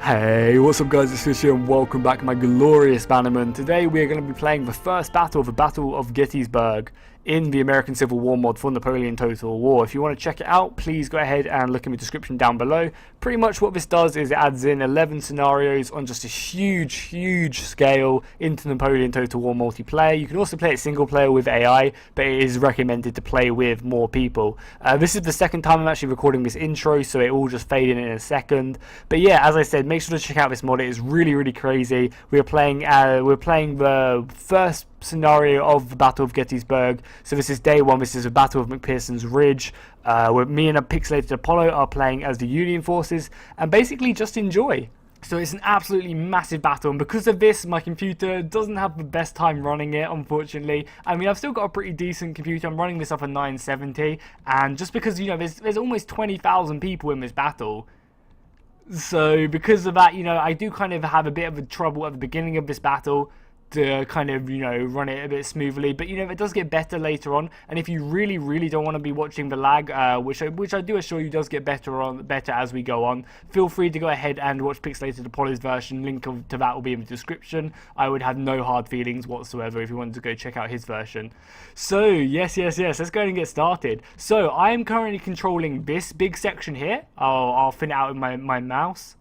Hey, what's up guys, it's Fish here and welcome back my glorious bannerman. Today we are going to be playing the first battle of the Battle of Gettysburg in the American Civil War mod for Napoleon Total War. If you want to check it out, please go ahead and look in the description down below. Pretty much what this does is it adds in 11 scenarios on just a huge scale into Napoleon Total War multiplayer. You can also play it single player with AI, but it is recommended to play with more people. This is the second time I'm actually recording this intro, so it will just fade in a second. But yeah, as I said, make sure to check out this mod. It is really crazy. We're playing the first scenario of the Battle of Gettysburg. So this is day one. This is the Battle of McPherson Ridge, where me and a pixelated Apollo are playing as the Union forces, and basically just enjoy. So it's an absolutely massive battle, and because of this, my computer doesn't have the best time running it, unfortunately. I mean, I've still got a pretty decent computer. I'm running this off a 970, and just because, you know, there's almost 20,000 people in this battle. So because of that, you know, I do kind of have a bit of a trouble at the beginning of this battle to kind of, you know, run it a bit smoothly, but you know, it does get better later on. And if you really don't want to be watching the lag, which I do assure you does get better as we go on, feel free to go ahead and watch Pixelated Apollo's version. Link to that will be in the description. I would have no hard feelings whatsoever if you wanted to go check out his version. So yes, let's go ahead and get started. So I am currently controlling this big section here. I'll thin it out with my mouse.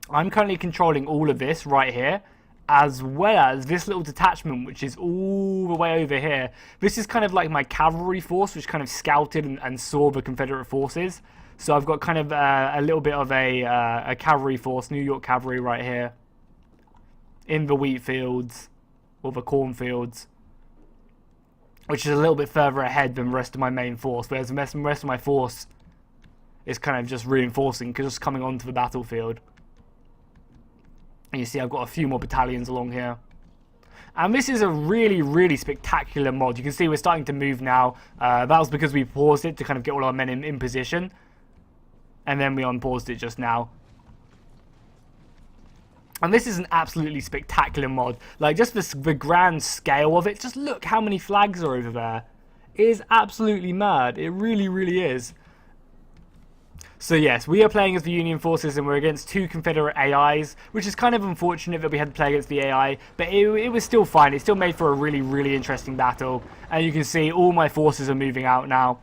I'm currently controlling all of this right here, as well as this little detachment, which is all the way over here. This is kind of like my cavalry force, which kind of scouted and saw the Confederate forces. So I've got kind of a little bit of a cavalry force, New York cavalry right here, in the wheat fields, or the corn fields, which is a little bit further ahead than the rest of my main force, whereas the rest of my force is kind of just reinforcing, just coming onto the battlefield. And you see I've got a few more battalions along here. And this is a really spectacular mod. You can see we're starting to move now. That was because we paused it to kind of get all our men in position. And then we unpaused it just now. And this is an absolutely spectacular mod. Like, just the grand scale of it. Just look how many flags are over there. It is absolutely mad. It really is. So yes, we are playing as the Union forces and we're against two Confederate AIs, which is kind of unfortunate that we had to play against the AI, but it was still fine. It still made for a really interesting battle, and you can see all my forces are moving out now.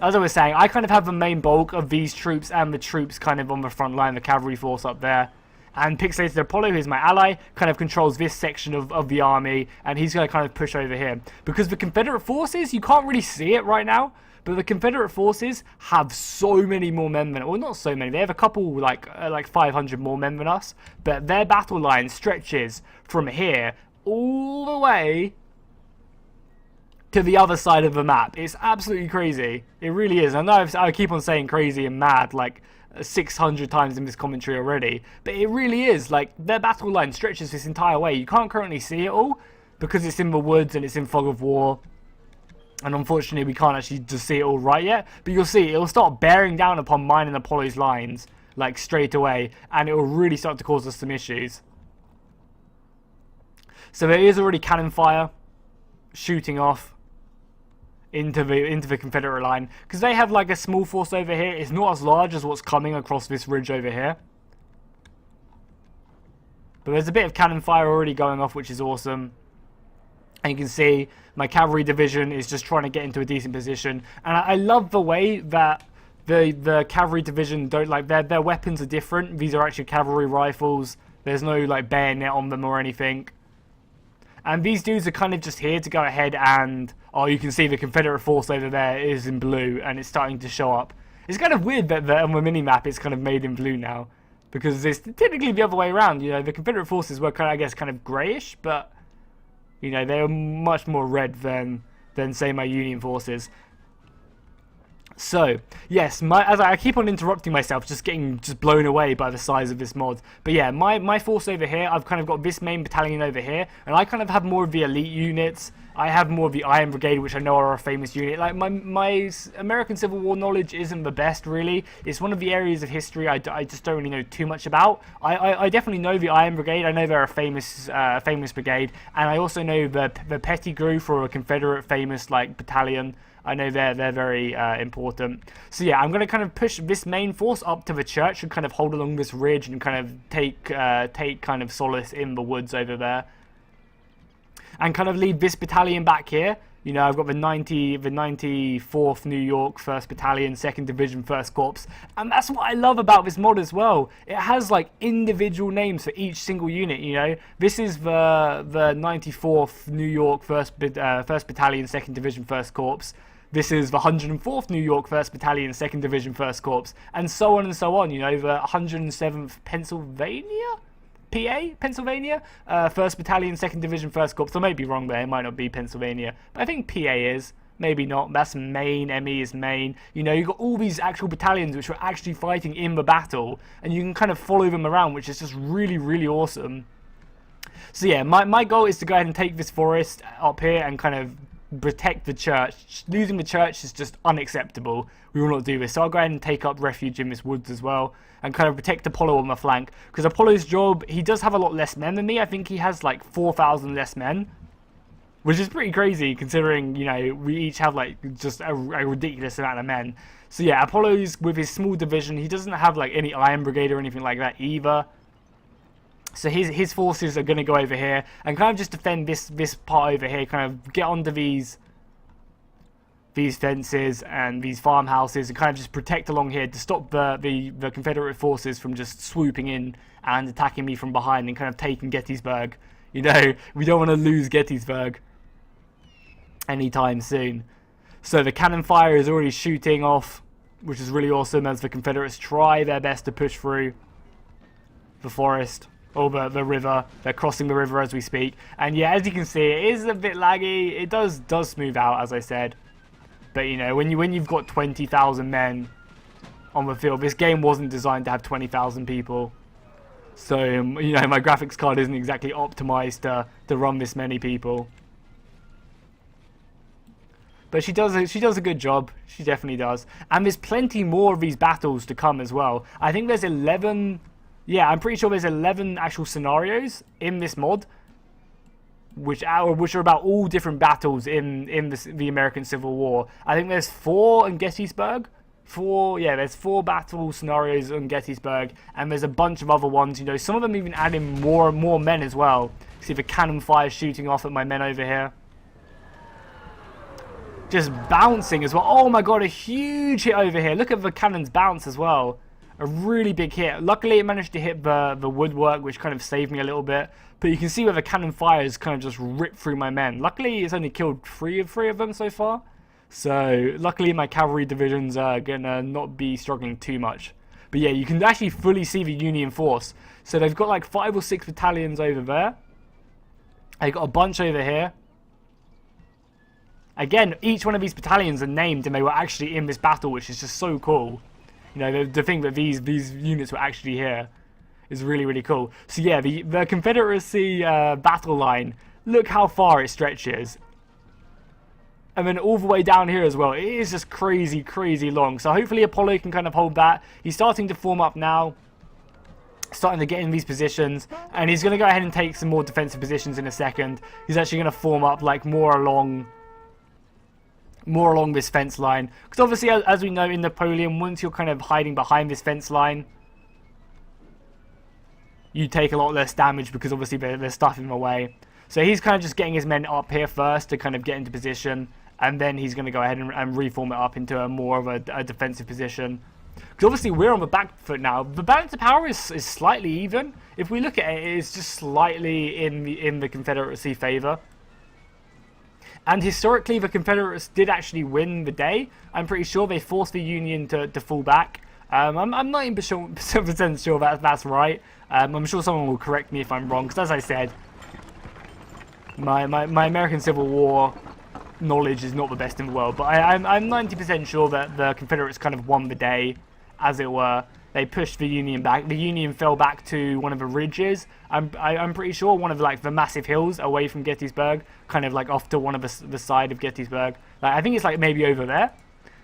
As I was saying, I kind of have the main bulk of these troops and the troops kind of on the front line, the cavalry force up there. And Pixelated Apollo, who's my ally, kind of controls this section of the army, and he's going to kind of push over here. Because the Confederate forces, you can't really see it right now, but the Confederate forces have so many more men than, well, not so many. They have a couple, like 500 more men than us. But their battle line stretches from here all the way to the other side of the map. It's absolutely crazy. It really is. I know I keep on saying crazy and mad like 600 times in this commentary already, but it really is. Like, their battle line stretches this entire way. You can't currently see it all because it's in the woods and it's in fog of war. And unfortunately, we can't actually just see it all right yet. But you'll see, it'll start bearing down upon mine and Apollo's lines, like, straight away. And it will really start to cause us some issues. So there is already cannon fire shooting off into the Confederate line. Because they have, like, a small force over here. It's not as large as what's coming across this ridge over here. But there's a bit of cannon fire already going off, which is awesome. And you can see my cavalry division is just trying to get into a decent position. And I love the way that the cavalry division don't, like, their weapons are different. These are actually cavalry rifles. There's no, like, bayonet on them or anything. And these dudes are kind of just here to go ahead and, oh, you can see the Confederate force over there is in blue and it's starting to show up. It's kind of weird that on the mini-map it's kind of made in blue now, because it's technically the other way around. You know, the Confederate forces were kind of, I guess, kind of greyish, but you know, they are much more red than say my Union forces. So yes, as I keep on interrupting myself, just getting blown away by the size of this mod. But yeah, my force over here, I've kind of got this main battalion over here, and I kind of have more of the elite units, I have more of the Iron Brigade, which I know are a famous unit. Like, my American Civil War knowledge isn't the best, really. It's one of the areas of history I just don't really know too much about. I definitely know the Iron Brigade. I know they're a famous brigade, and I also know the Pettigrew for a Confederate famous like battalion. I know they're very important. So yeah, I'm going to kind of push this main force up to the church and kind of hold along this ridge and kind of take kind of solace in the woods over there. And kind of leave this battalion back here. You know, I've got the 94th New York 1st Battalion, 2nd Division, 1st Corps. And that's what I love about this mod as well. It has, like, individual names for each single unit, you know. This is the 94th New York 1st Battalion, 2nd Division, 1st Corps. This is the 104th New York 1st Battalion, 2nd Division, 1st Corps. And so on and so on, you know, the 107th Pennsylvania? Pennsylvania, 1st Battalion, 2nd Division, 1st Corps. I may be wrong there, it might not be Pennsylvania, but I think PA is, maybe not. That's Maine, ME is Maine. You know, you've got all these actual battalions which were actually fighting in the battle, and you can kind of follow them around, which is just really, really awesome. So yeah, my goal is to go ahead and take this forest up here and kind of protect the church. Losing the church is just unacceptable. We will not do this. So I'll go ahead and take up refuge in this woods as well and kind of protect Apollo on the flank. Because Apollo's job, he does have a lot less men than me. I think he has like 4,000 less men. Which is pretty crazy considering, you know, we each have like just a ridiculous amount of men. So yeah, Apollo's with his small division. He doesn't have like any Iron Brigade or anything like that either. So his forces are going to go over here and kind of just defend this part over here, kind of get onto these fences and these farmhouses and kind of just protect along here to stop the Confederate forces from just swooping in and attacking me from behind and kind of taking Gettysburg. You know, we don't want to lose Gettysburg anytime soon. So the cannon fire is already shooting off, which is really awesome as the Confederates try their best to push through the forest. Or the river. They're crossing the river as we speak. And yeah, as you can see, it is a bit laggy. It does smooth out, as I said. But you know, when you've got 20,000 men on the field, this game wasn't designed to have 20,000 people. So you know, my graphics card isn't exactly optimized to run this many people. But she does a good job. She definitely does. And there's plenty more of these battles to come as well. I think there's 11. Yeah, I'm pretty sure there's 11 actual scenarios in this mod, which are about all different battles in the American Civil War. I think there's 4 in Gettysburg. There's 4 battle scenarios on Gettysburg, and there's a bunch of other ones. You know, some of them even add in more men as well. See the cannon fire shooting off at my men over here. Just bouncing as well. Oh my god, a huge hit over here. Look at the cannons bounce as well. A really big hit. Luckily, it managed to hit the woodwork, which kind of saved me a little bit. But you can see where the cannon fires kind of just ripped through my men. Luckily, it's only killed 3 of them so far. So, luckily, my cavalry divisions are going to not be struggling too much. But yeah, you can actually fully see the Union force. So, they've got like 5 or 6 battalions over there. They've got a bunch over here. Again, each one of these battalions are named and they were actually in this battle, which is just so cool. You know, the thing that these units were actually here is really, really cool. So yeah, the Confederacy battle line, look how far it stretches. And then all the way down here as well. It is just crazy, crazy long. So hopefully Apollo can kind of hold that. He's starting to form up now. Starting to get in these positions. And he's going to go ahead and take some more defensive positions in a second. He's actually going to form up like more along this fence line, because obviously as we know in Napoleon, once you're kind of hiding behind this fence line, you take a lot less damage because obviously there's stuff in the way. So he's kind of just getting his men up here first to kind of get into position, and then he's going to go ahead and reform it up into more of a defensive position. Because obviously we're on the back foot now. The balance of power is slightly even. If we look at it, it's just slightly in the Confederacy favor. And historically, the Confederates did actually win the day. I'm pretty sure they forced the Union to fall back. I'm not 90% sure that's right. I'm sure someone will correct me if I'm wrong, because as I said, my American Civil War knowledge is not the best in the world. But I'm 90% sure that the Confederates kind of won the day, as it were. they pushed the Union back. The Union fell back to one of the ridges. I'm pretty sure one of like the massive hills away from Gettysburg, kind of like off to one of the side of Gettysburg. Like, I think it's like maybe over there.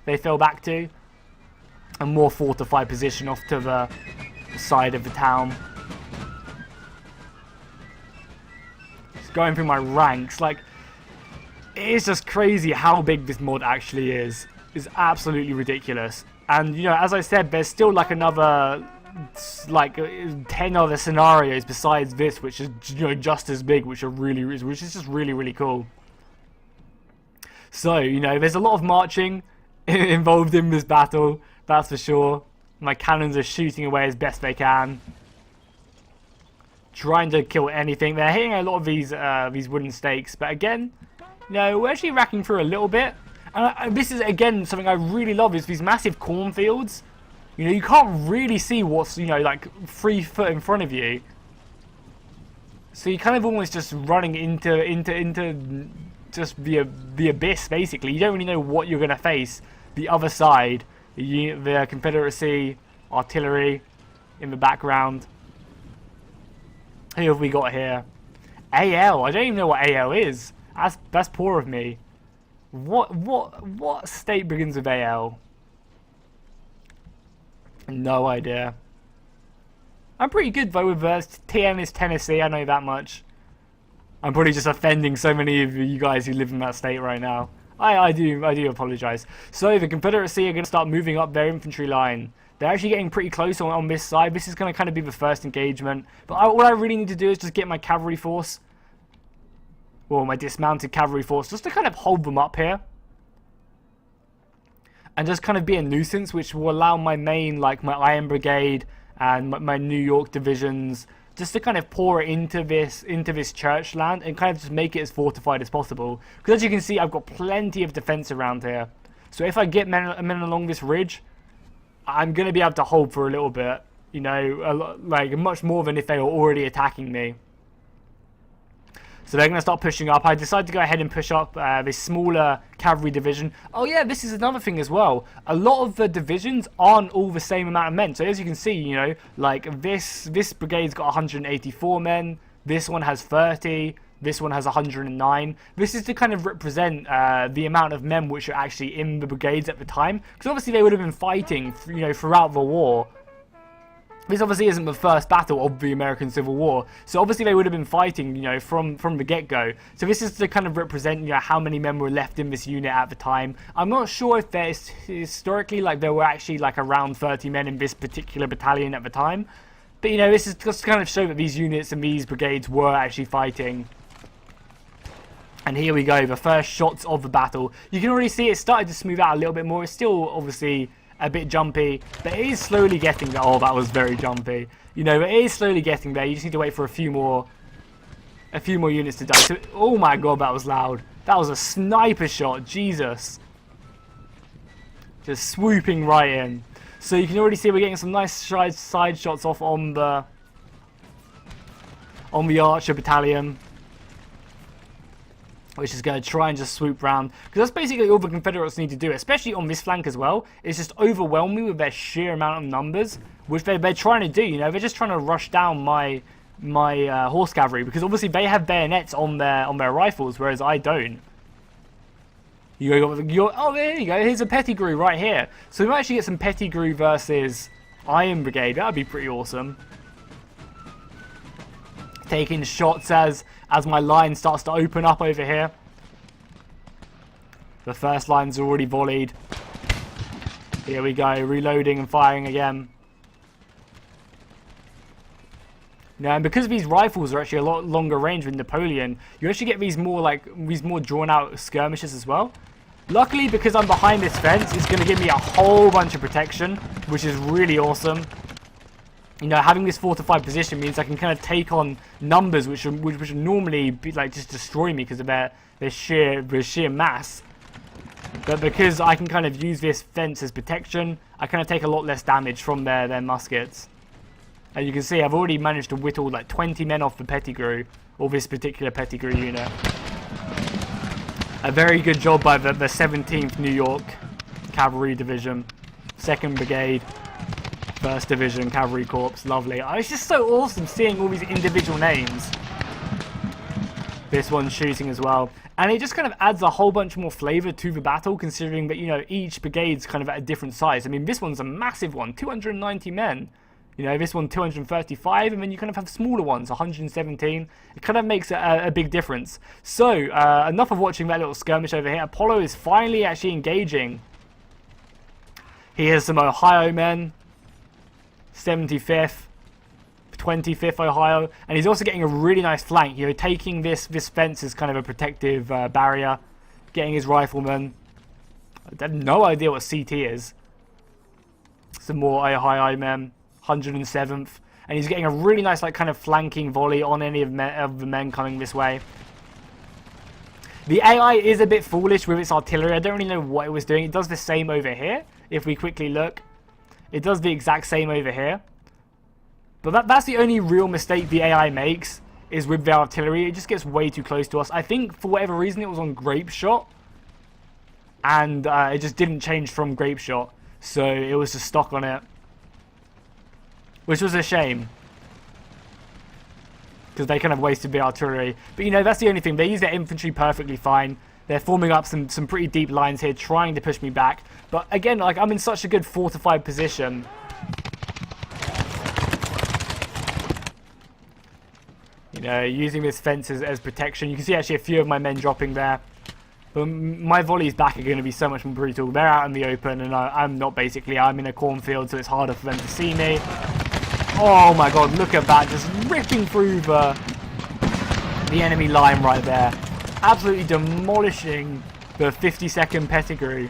They fell back to a more fortified position off to the side of the town. Just going through my ranks, like it is just crazy how big this mod actually is. It's absolutely ridiculous. And, you know, as I said, there's still like another, like 10 other scenarios besides this, which is, you know, just as big, which is just really cool. So, you know, there's a lot of marching involved in this battle, that's for sure. My cannons are shooting away as best they can, trying to kill anything. They're hitting a lot of these wooden stakes, but again, you know, we're actually racking through a little bit. And this is, again, something I really love, is these massive cornfields. You know, you can't really see what's, you know, like 3 foot in front of you. So you're kind of almost just running into just the abyss, basically. You don't really know what you're going to face. The other side, the Confederacy, artillery in the background. Who have we got here? AL. I don't even know what AL is. That's poor of me. What state begins with AL? No idea. I'm pretty good though with TN is Tennessee, I know that much. I'm probably just offending so many of you guys who live in that state right now. I do apologise. So the Confederacy are going to start moving up their infantry line. They're actually getting pretty close on this side. This is going to kind of be the first engagement. But what I really need to do is just get my cavalry force, or my dismounted cavalry force, just to kind of hold them up here. And just kind of be a nuisance, which will allow my main, like my Iron Brigade and my New York divisions, just to kind of pour it into this church land and kind of just make it as fortified as possible. Because as you can see, I've got plenty of defense around here. So if I get men along this ridge, I'm going to be able to hold for a little bit. You know, like much more than if they were already attacking me. So they're going to start pushing up. I decided to go ahead and push up this smaller cavalry division. Oh yeah, this is another thing as well. A lot of the divisions aren't all the same amount of men. So as you can see, you know, like this brigade's got 184 men. This one has 30. This one has 109. This is to kind of represent the amount of men which are actually in the brigades at the time. Because obviously they would have been fighting, you know, throughout the war. This obviously isn't the first battle of the American Civil War, so obviously they would have been fighting, you know, from the get-go. So this is to kind of represent, you know, how many men were left in this unit at the time. I'm not sure if there's historically, like, there were actually like around 30 men in this particular battalion at the time. But, you know, this is just to kind of show that these units and these brigades were actually fighting. And here we go, the first shots of the battle. You can already see it started to smooth out a little bit more. It's still obviously a bit jumpy, but it is slowly getting there. Oh, that was very jumpy. You know, it is slowly getting there. You just need to wait for a few more units to die. So, oh my god, that was loud. That was a sniper shot. Jesus. Just swooping right in. So you can already see we're getting some nice side shots off on the Archer Battalion, which is going to try and just swoop round. Because that's basically all the Confederates need to do, especially on this flank as well, is just overwhelm me with their sheer amount of numbers, which they're trying to do, you know. They're just trying to rush down my horse cavalry, because obviously they have bayonets on their rifles, whereas I don't. Oh, there you go, here's a Pettigrew right here. So we might actually get some Pettigrew versus Iron Brigade. That would be pretty awesome. Taking shots as my line starts to open up over here. The first line's already volleyed. Here we go, reloading and firing again. Now, and because these rifles are actually a lot longer range with Napoleon, you actually get these more drawn out skirmishes as well. Luckily, because I'm behind this fence, it's going to give me a whole bunch of protection, which is really awesome. You know, having this fortified position means I can kind of take on numbers which would normally be like just destroy me because of their sheer mass. But because I can kind of use this fence as protection, I kind of take a lot less damage from their muskets. As you can see, I've already managed to whittle like 20 men off the Pettigrew, or this particular Pettigrew unit. A very good job by the 17th New York Cavalry Division, 2nd Brigade. 1st Division Cavalry Corps, lovely. Oh, it's just so awesome seeing all these individual names. This one's shooting as well. And it just kind of adds a whole bunch more flavour to the battle, considering that, you know, each brigade's kind of at a different size. I mean, this one's a massive one, 290 men. You know, this one 235, and then you kind of have smaller ones, 117. It kind of makes a big difference. So, enough of watching that little skirmish over here. Apollo is finally actually engaging. He has some Ohio men, 75th, 25th Ohio, and he's also getting a really nice flank. You know, taking this fence as kind of a protective barrier, getting his riflemen. I have no idea what CT is. Some more Ohio men, 107th, and he's getting a really nice like kind of flanking volley on any of the men coming this way. The AI is a bit foolish with its artillery. I don't really know what it was doing. It does the same over here. If we quickly look, it does the exact same over here. But that's the only real mistake the AI makes, is with the artillery. It just gets way too close to us. I think for whatever reason it was on grape shot, and it just didn't change from grape shot, so it was just stuck on it, which was a shame, because they kind of wasted the artillery. But you know, that's the only thing. They use their infantry perfectly fine. They're forming up some pretty deep lines here, trying to push me back. But again, like, I'm in such a good fortified position. You know, using this fence as protection. You can see actually a few of my men dropping there. But my volleys back are going to be so much more brutal. They're out in the open, and I'm not basically. I'm in a cornfield, so it's harder for them to see me. Oh my god, look at that. Just ripping through the enemy line right there. Absolutely demolishing the 52nd Pettigrew.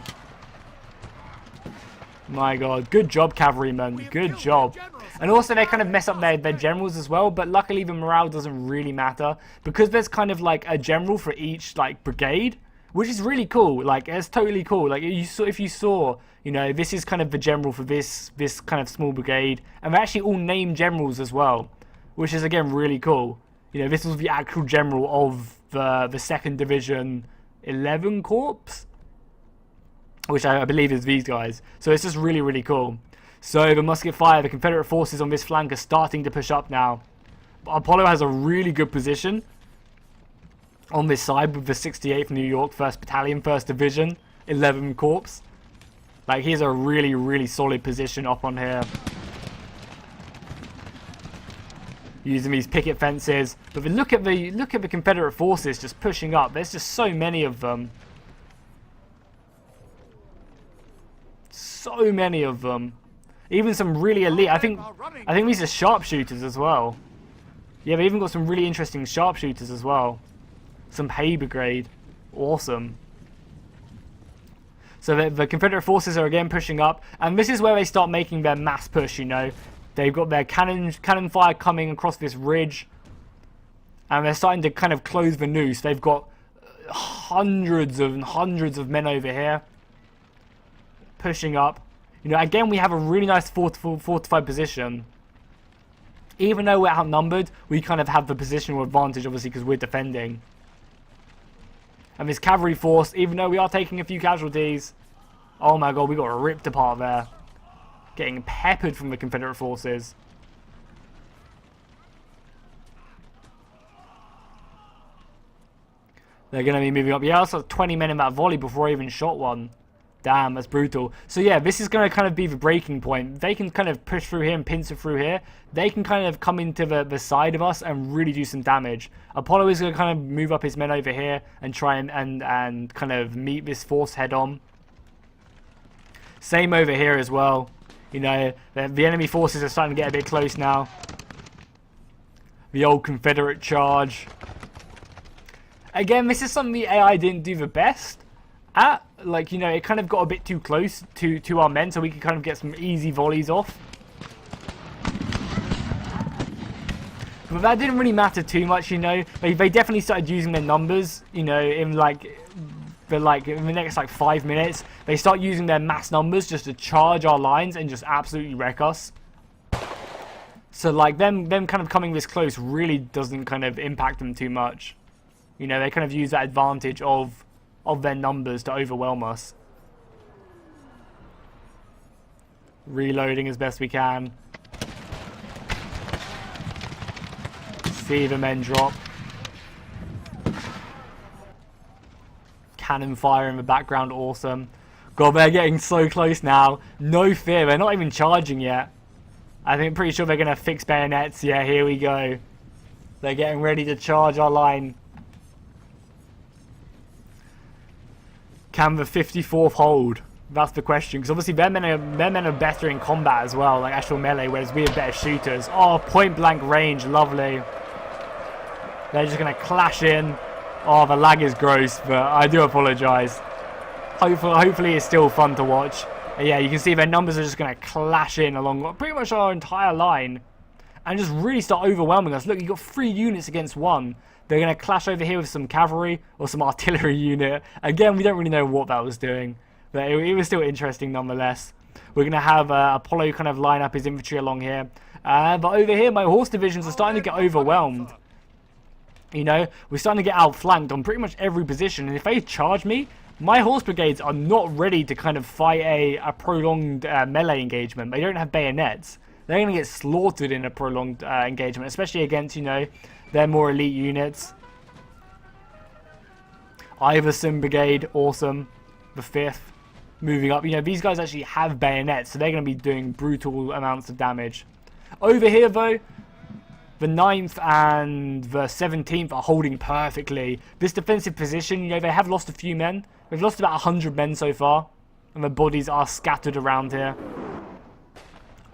My god, good job, cavalrymen. Good job. And also they kind of mess up their generals as well, but luckily the morale doesn't really matter, because there's kind of like a general for each like brigade, which is really cool. Like, it's totally cool. Like, if you saw, you know, this is kind of the general for this kind of small brigade, and they're actually all named generals as well, which is again really cool. You know, this was the actual general of the 2nd Division 11 Corps, which I believe is these guys. So it's just really, really cool. So the musket fire, the Confederate forces on this flank are starting to push up now. Apollo has a really good position on this side with the 68th New York 1st Battalion, 1st Division, 11 Corps. Like, he has a really, really solid position up on here. Using these picket fences. But look at the Confederate forces just pushing up. There's just so many of them. So many of them. Even some really elite. I think these are sharpshooters as well. Yeah, they even got some really interesting sharpshooters as well. Some Hay Brigade. Awesome. So the Confederate forces are again pushing up, and this is where they start making their mass push, you know. They've got their cannon fire coming across this ridge, and they're starting to kind of close the noose. They've got hundreds and hundreds of men over here pushing up. You know, again, we have a really nice fortified position. Even though we're outnumbered, we kind of have the positional advantage, obviously, because we're defending. And this cavalry force, even though we are taking a few casualties, oh my god, we got ripped apart there. Getting peppered from the Confederate forces. They're going to be moving up. Yeah, I also 20 men in that volley before I even shot one. Damn, that's brutal. So yeah, this is going to kind of be the breaking point. They can kind of push through here and pincer through here. They can kind of come into the side of us and really do some damage. Apollo is going to kind of move up his men over here and try and kind of meet this force head on. Same over here as well. You know, the enemy forces are starting to get a bit close now. The old Confederate charge. Again, this is something the AI didn't do the best at. Like, you know, it kind of got a bit too close to our men, so we could kind of get some easy volleys off. But that didn't really matter too much, you know. They definitely started using their numbers, you know, in in the next like 5 minutes. They start using their mass numbers just to charge our lines and just absolutely wreck us. So like them kind of coming this close really doesn't kind of impact them too much. You know, they kind of use that advantage of their numbers to overwhelm us. Reloading as best we can. See the men drop. Cannon fire in the background, awesome. God, they're getting so close now. No fear, they're not even charging yet. I think pretty sure they're going to fix bayonets. Yeah, here we go. They're getting ready to charge our line. Can the 54th hold? That's the question. Because obviously their men are better in combat as well, like actual melee, whereas we have better shooters. Oh, point blank range, lovely. They're just going to clash in. Oh, the lag is gross, but I do apologise. Hopefully it's still fun to watch. And yeah, you can see their numbers are just going to clash in along pretty much our entire line. And just really start overwhelming us. Look, you've got 3 units against 1. They're going to clash over here with some cavalry or some artillery unit. Again, we don't really know what that was doing. But it was still interesting nonetheless. We're going to have Apollo kind of line up his infantry along here. But over here, my horse divisions are starting to get overwhelmed. You know, we're starting to get outflanked on pretty much every position. And if they charge me, my horse brigades are not ready to kind of fight a prolonged melee engagement. They don't have bayonets. They're going to get slaughtered in a prolonged engagement, especially against, you know, their more elite units. Iverson Brigade, awesome. The 5th, moving up. You know, these guys actually have bayonets, so they're going to be doing brutal amounts of damage. Over here, though, the 9th and the 17th are holding perfectly. This defensive position, you know, they have lost a few men. We've lost about 100 men so far, and the bodies are scattered around here.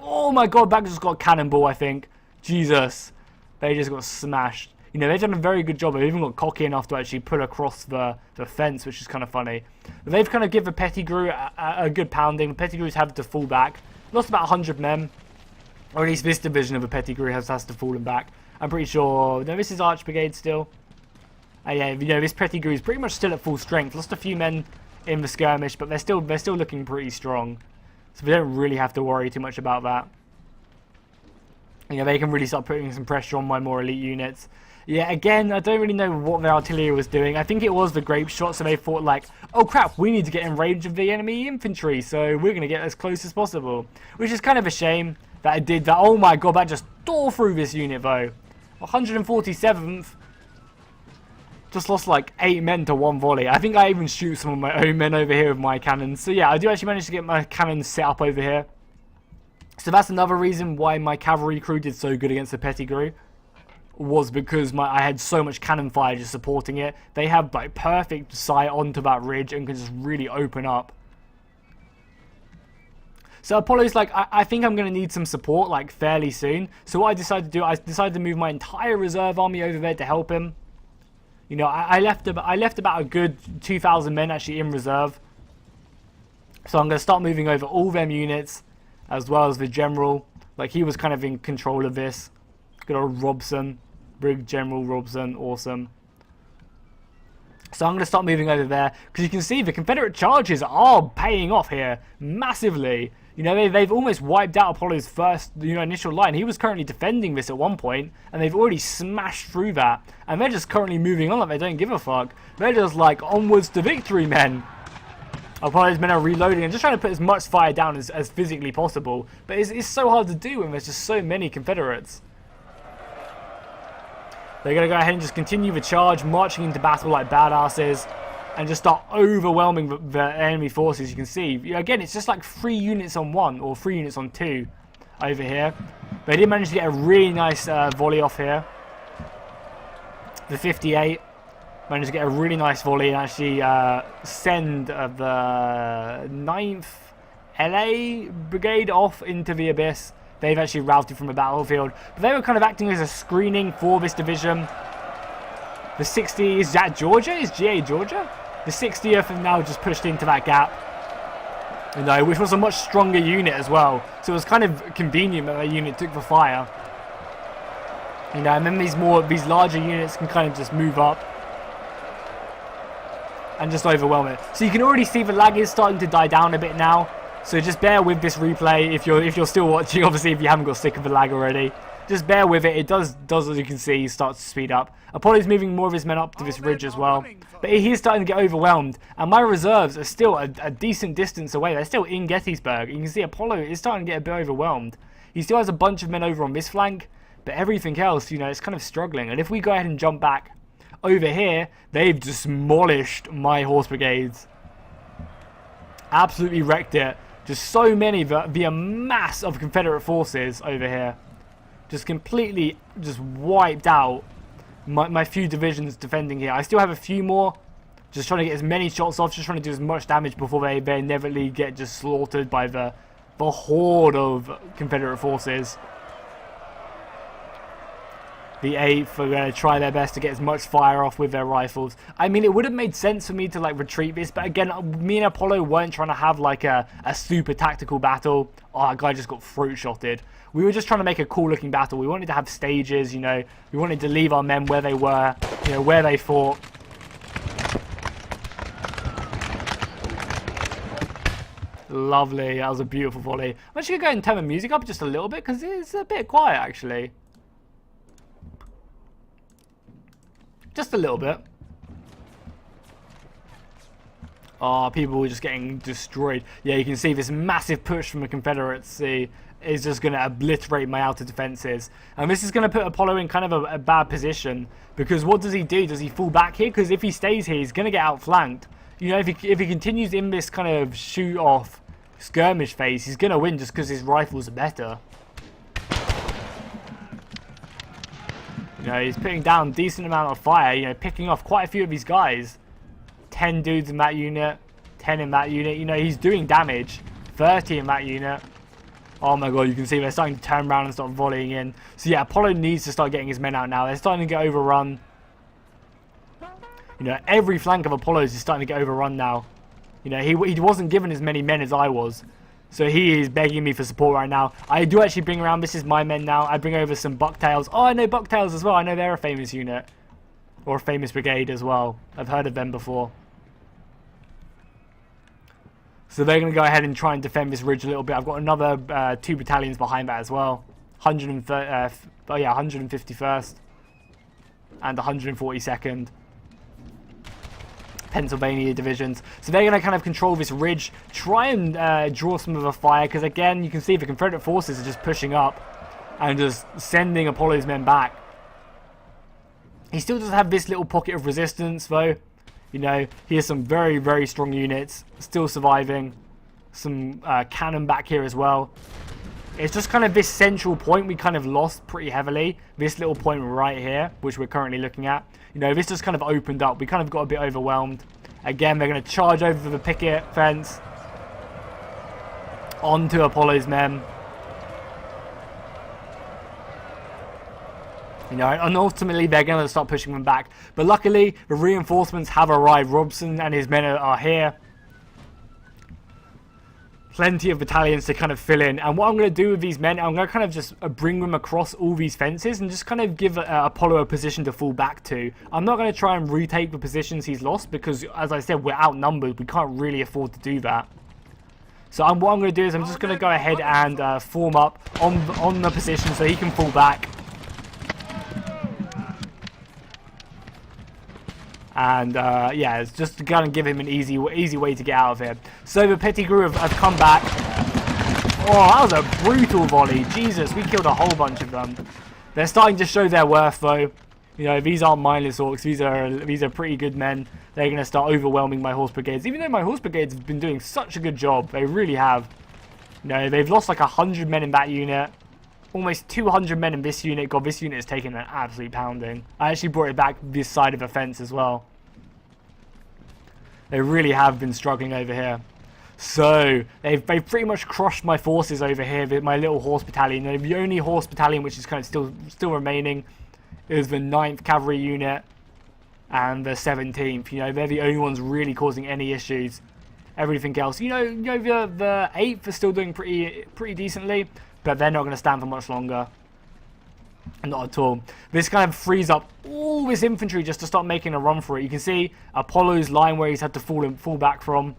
Oh my god, that just got cannonball, I think. Jesus. They just got smashed. You know, they've done a very good job. They've even got cocky enough to actually put across the fence, which is kind of funny. But they've kind of given the Pettigrew a good pounding. The Pettigrews have to fall back. Lost about 100 men. Or at least this division of the Pettigrew has to fall back. I'm pretty sure... No, this is Arch Brigade still. Yeah, you know, this Pettigrew is pretty much still at full strength. Lost a few men in the skirmish, but they're still looking pretty strong. So we don't really have to worry too much about that. You know, they can really start putting some pressure on my more elite units. Yeah, again, I don't really know what their artillery was doing. I think it was the grape shot, so they thought like, oh crap, we need to get in range of the enemy infantry, so we're going to get as close as possible. Which is kind of a shame that I did that. Oh my god, that just tore through this unit though. 147th. Just lost like 8 men to 1 volley. I think I even shoot some of my own men over here with my cannons. So yeah, I do actually manage to get my cannons set up over here. So that's another reason why my cavalry crew did so good against the Pettigrew. Was because I had so much cannon fire just supporting it. They have like perfect sight onto that ridge and can just really open up. So Apollo's like, I think I'm going to need some support like fairly soon. So what I decided to do, I decided to move my entire reserve army over there to help him. You know, I left about a good 2,000 men actually in reserve. So I'm going to start moving over all them units, as well as the general. Like, he was kind of in control of this. Good old Robson. Brig General Robson, awesome. So I'm going to start moving over there, because you can see the Confederate charges are paying off here massively. You know, they've almost wiped out Apollo's first, initial line. He was currently defending this at one point, and they've already smashed through that. And they're just currently moving on like they don't give a fuck. They're just like, onwards to victory, men. Apollo's men are reloading and just trying to put as much fire down as physically possible. But it's so hard to do when there's just so many Confederates. They're going to go ahead and just continue the charge, marching into battle like badasses, and just start overwhelming the enemy forces. You can see, again, it's just like 3 units on 1, or 3 units on 2 over here. They did manage to get a really nice volley off here. The 58 managed to get a really nice volley and actually send the 9th LA Brigade off into the abyss. They've actually routed from the battlefield. But they were kind of acting as a screening for this division. The 60, is that Georgia? Is GA Georgia? The 60th have now just pushed into that gap. Which was a much stronger unit as well. So it was kind of convenient that that unit took the fire. And then these larger units can kind of just move up and just overwhelm it. So you can already see the lag is starting to die down a bit now. So just bear with this replay if you're still watching, obviously, if you haven't got sick of the lag already. just bear with it. It does as you can see, starts to speed up. Apollo's moving more of his men up to this ridge as well. But he's starting to get overwhelmed. And my reserves are still a decent distance away. They're still in Gettysburg. You can see Apollo is starting to get a bit overwhelmed. He still has a bunch of men over on this flank. But everything else, you know, it's kind of struggling. And if we go ahead and jump back over here, they've demolished my horse brigades. Absolutely wrecked it. Just so many via mass of Confederate forces over here. Just completely just wiped out my few divisions defending here. I still have a few more. Just trying to get as many shots off. Just trying to do as much damage before they inevitably get just slaughtered by the horde of Confederate forces. The 8th are going to try their best to get as much fire off with their rifles. I mean, it would have made sense for me to like retreat this, but again, me and Apollo weren't trying to have like a super tactical battle. Oh, that guy just got throat shotted. We were just trying to make a cool looking battle. We wanted to have stages, you know. We wanted to leave our men where they were, you know, where they fought. Lovely, that was a beautiful volley. I'm actually going to go ahead and turn the music up just a little bit because it's a bit quiet actually. Just a little bit. Oh, people were just getting destroyed. Yeah, you can see this massive push from the Confederacy is just going to obliterate my outer defenses. And this is going to put Apollo in kind of a bad position. Because what does he do? Does he fall back here? Because if he stays here, he's going to get outflanked. You know, if he continues in this kind of shoot-off skirmish phase, he's going to win just because his rifles are better. You know, he's putting down a decent amount of fire, you know, picking off quite a few of these guys. 10 dudes in that unit, 10 in that unit. You know, he's doing damage. 30 in that unit. Oh my god, you can see they're starting to turn around and start volleying in. So yeah, Apollo needs to start getting his men out now. They're starting to get overrun. You know, every flank of Apollo's is starting to get overrun now. You know, he wasn't given as many men as I was. So he is begging me for support right now. I do actually bring around, this is my men now. I bring over some Bucktails. Oh, I know Bucktails as well. I know they're a famous unit. Or a famous brigade as well. I've heard of them before. So they're going to go ahead and try and defend this ridge a little bit. I've got another 2 battalions behind that as well. 151st. And 142nd. Pennsylvania divisions. So they're going to kind of control this ridge, try and draw some of the fire, because again, you can see the Confederate forces are just pushing up and just sending Apollo's men back. He still does have this little pocket of resistance though. You know, he has some very, very strong units still surviving. Some cannon back here as well. It's just kind of this central point we kind of lost pretty heavily. This little point right here, which we're currently looking at. You know, this just kind of opened up. We kind of got a bit overwhelmed. Again, they're going to charge over the picket fence. Onto Apollo's men. You know, and ultimately they're going to start pushing them back. But luckily, the reinforcements have arrived. Robson and his men are here. Plenty of battalions to kind of fill in. And what I'm going to do with these men, I'm going to kind of just bring them across all these fences and just kind of give Apollo a position to fall back to. I'm not going to try and retake the positions he's lost because, as I said, we're outnumbered. We can't really afford to do that. So what I'm going to do is I'm just going to go ahead and form up on the position so he can fall back. And yeah, it's just going to give him an easy way to get out of here. So the Pettigrew have come back. Oh, that was a brutal volley. Jesus, we killed a whole bunch of them. They're starting to show their worth though. You know, these aren't mindless orcs. These are pretty good men. They're going to start overwhelming my horse brigades. Even though my horse brigades have been doing such a good job. They really have. You know, they've lost like 100 men in that unit. Almost 200 men in this unit. God, this unit has taken an absolute pounding. I actually brought it back this side of the fence as well. They really have been struggling over here. So, they've pretty much crushed my forces over here. My little horse battalion. The only horse battalion which is kind of still remaining is the 9th Cavalry Unit and the 17th. You know, they're the only ones really causing any issues. Everything else, you know the 8th are still doing pretty decently. But they're not going to stand for much longer. Not at all. This kind of frees up all this infantry just to start making a run for it. You can see Apollo's line where he's had to fall back from.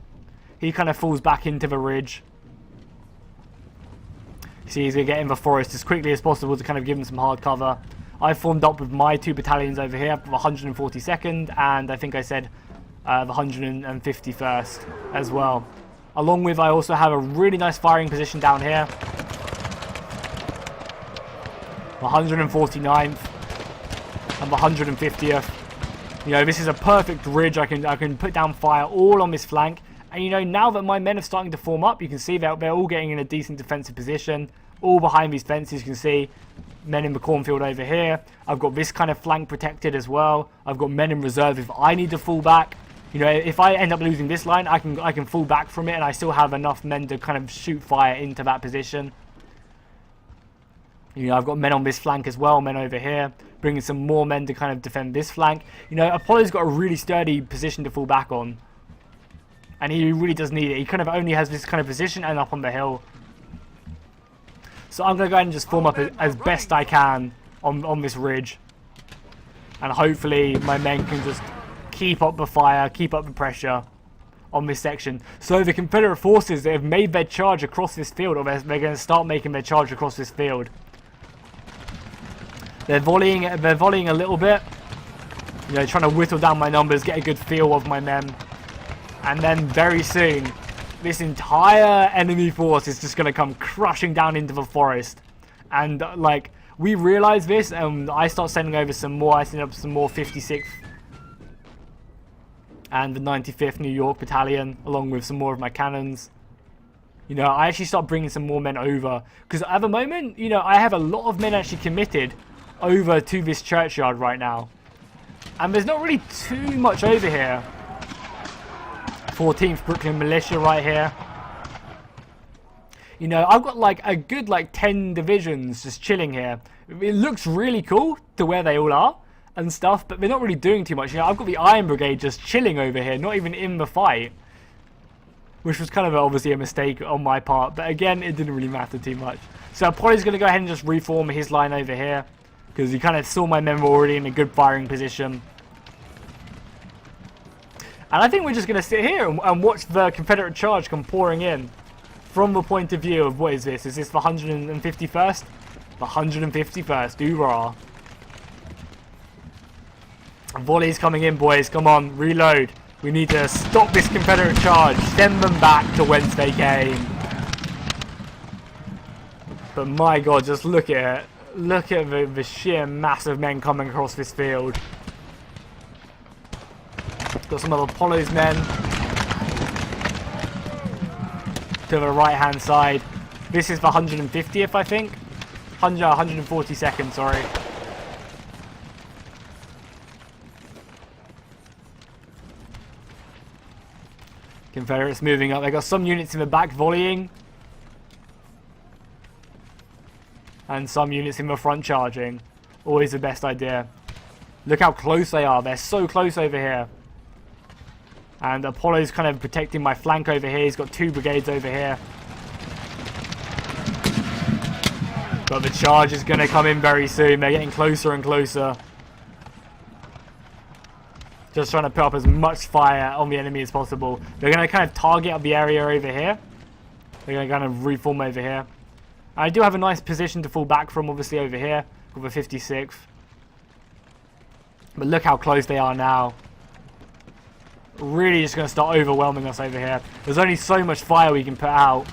He kind of falls back into the ridge. See, he's going to get in the forest as quickly as possible to kind of give him some hard cover. I formed up with my 2 battalions over here, the 142nd, and I think I said the 151st as well. Along with, I also have a really nice firing position down here. The 149th and the 150th. You know, this is a perfect ridge. I can put down fire all on this flank. And, you know, now that my men are starting to form up, you can see that they're all getting in a decent defensive position. All behind these fences, you can see men in the cornfield over here. I've got this kind of flank protected as well. I've got men in reserve if I need to fall back. You know, if I end up losing this line, I can fall back from it, and I still have enough men to kind of shoot fire into that position. You know, I've got men on this flank as well, men over here, bringing some more men to kind of defend this flank. You know, Apollo's got a really sturdy position to fall back on. And he really does need it. He kind of only has this kind of position and up on the hill. So I'm going to go ahead and just form up as best I can on this ridge. And hopefully my men can just keep up the fire, keep up the pressure on this section. So the Confederate forces that have made their charge across this field, or they're going to start making their charge across this field. They're volleying a little bit. You know, trying to whittle down my numbers, get a good feel of my men. And then very soon, this entire enemy force is just going to come crushing down into the forest. And, like, we realize this, and I start sending over some more. I send up some more 56th and the 95th New York Battalion, along with some more of my cannons. You know, I actually start bringing some more men over. Because at the moment, you know, I have a lot of men actually committed over to this churchyard right now. And there's not really too much over here. 14th Brooklyn Militia right here. You know, I've got like a good 10 divisions just chilling here. It looks really cool to where they all are and stuff, but they're not really doing too much. You know, I've got the Iron Brigade just chilling over here, not even in the fight. Which was kind of obviously a mistake on my part, but again, it didn't really matter too much. So Apollo's going to go ahead and just reform his line over here, because he kind of saw my men were already in a good firing position. And I think we're just going to sit here and watch the Confederate charge come pouring in from the point of view of, what is this? Is this the 151st? The 151st, hoorah. Volleys coming in, boys. Come on, reload. We need to stop this Confederate charge. Send them back to whence they came. But my God, just look at it. Look at the sheer mass of men coming across this field. Got some of Apollo's men to the right hand side. This is the 150th, I think. 142nd, sorry. Confederates moving up. They got some units in the back volleying. And some units in the front charging. Always the best idea. Look how close they are. They're so close over here. And Apollo's kind of protecting my flank over here. He's got 2 brigades over here. But the charge is going to come in very soon. They're getting closer and closer. Just trying to put up as much fire on the enemy as possible. They're going to kind of target up the area over here. They're going to kind of reform over here. I do have a nice position to fall back from, obviously, over here. With the 56th. But look how close they are now. Really just going to start overwhelming us over here. There's only so much fire we can put out.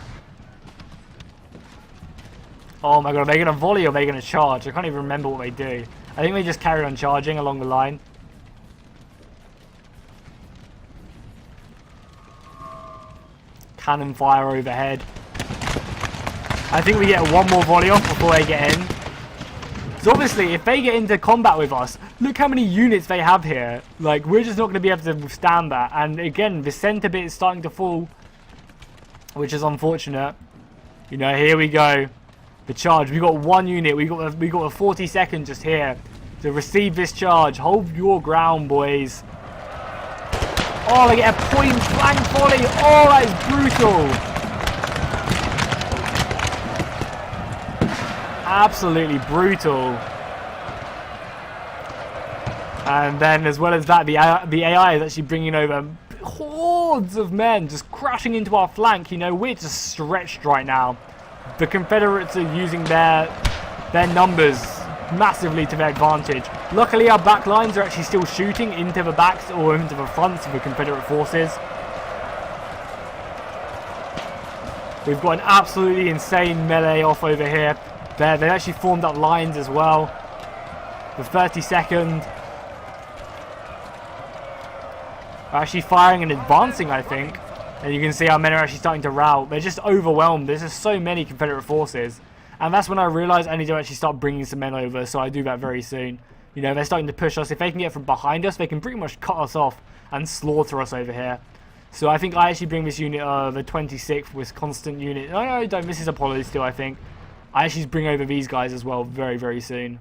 Oh my God, are they going to volley or are they going to charge? I can't even remember what they do. I think they just carry on charging along the line. Cannon fire overhead. I think we get one more volley off before they get in. So obviously, if they get into combat with us, look how many units they have here. Like, we're just not going to be able to withstand that. And again, the center bit is starting to fall, which is unfortunate. You know, here we go. The charge. We got one unit. We got a 42nd just here to receive this charge. Hold your ground, boys. Oh, they get a point flank volley. Oh, that is brutal. Absolutely brutal. And then as well as that, the AI is actually bringing over hordes of men just crashing into our flank. You know, we're just stretched right now. the Confederates are using their numbers massively to their advantage. Luckily, our back lines are actually still shooting into the backs or into the fronts of the Confederate forces. We've got an absolutely insane melee off over here. They've actually formed up lines as well. The 32nd are actually firing and advancing, I think. And you can see our men are actually starting to rout. They're just overwhelmed. There's just so many Confederate forces. And that's when I realised I need to actually start bringing some men over. So I do that very soon. You know, they're starting to push us. If they can get from behind us, they can pretty much cut us off and slaughter us over here. So I think I actually bring this unit, the 26th Wisconsin unit. No, don't. This is Apollo still, I think. I actually bring over these guys as well very, very soon.